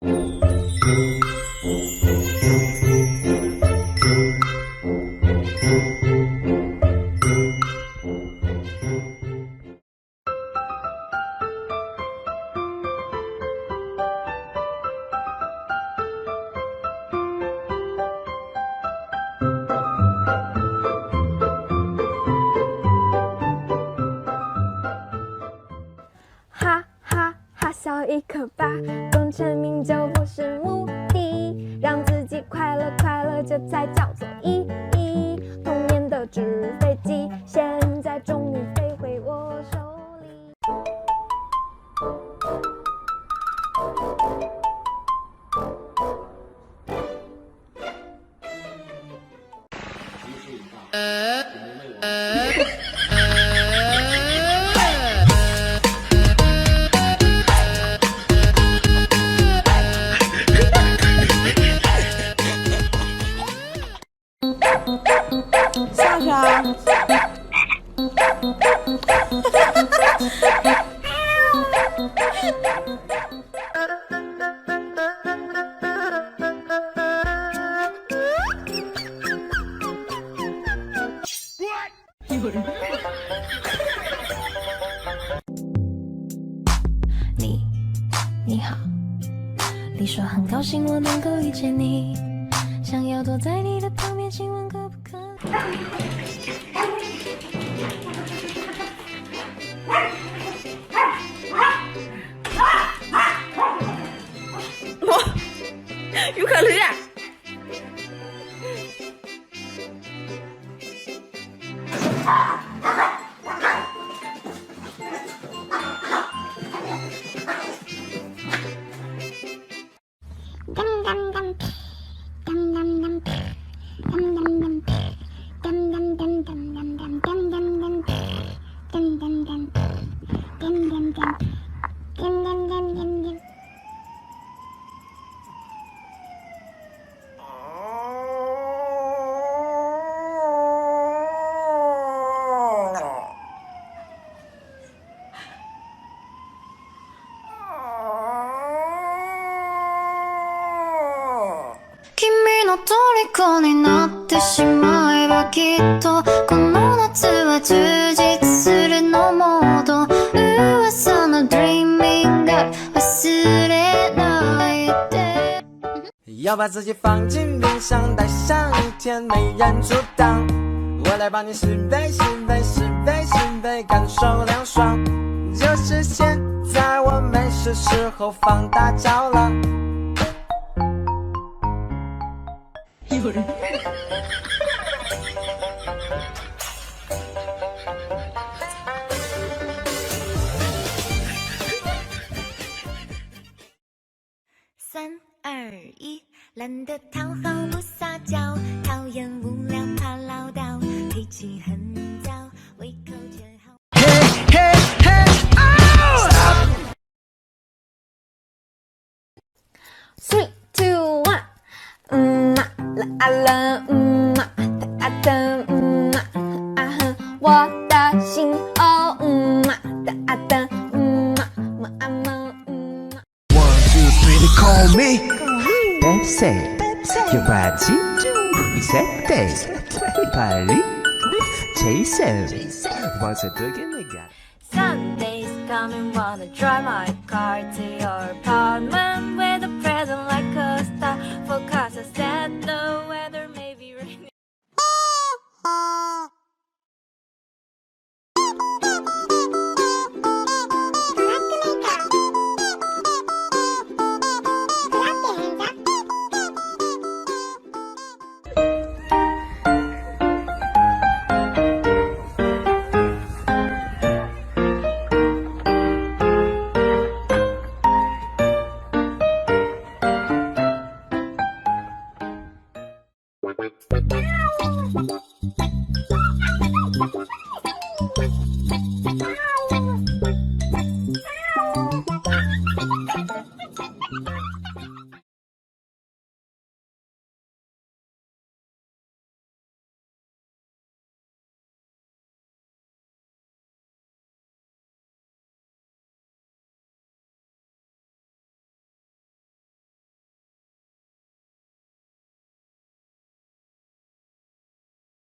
哈哈哈，笑一口吧，功成名就不是目的，让自己快乐快乐，这才叫做意义。童年的纸飞机，现在终于飞回我手里。下去啊！你好，你说很高兴我能够遇见你，想要躲在你的旁边，请问可不可以？尤克里里。君の虜になってしまえばきっとこの夏は充実するのモード噂の dreaming up 忘れないで要把自己放进冰箱待上一天没人阻挡我来帮你十倍10倍10倍10倍感受凉爽就是现在我没事时候放大招了有人。3、2、1，懒得讨好不撒娇，讨厌无聊怕唠叨，脾气很躁，胃口却好。Hey hey hey oh! 3、2、1，啦啦，哒哒，啊哼，我的心哦，哒哒，1、2、3 they call me Pepsi your body Pepsi Paris Jason once again they got Sunday's coming, wanna drive my car to your apartment with a present like a star. Forecast I said the weather may be raining.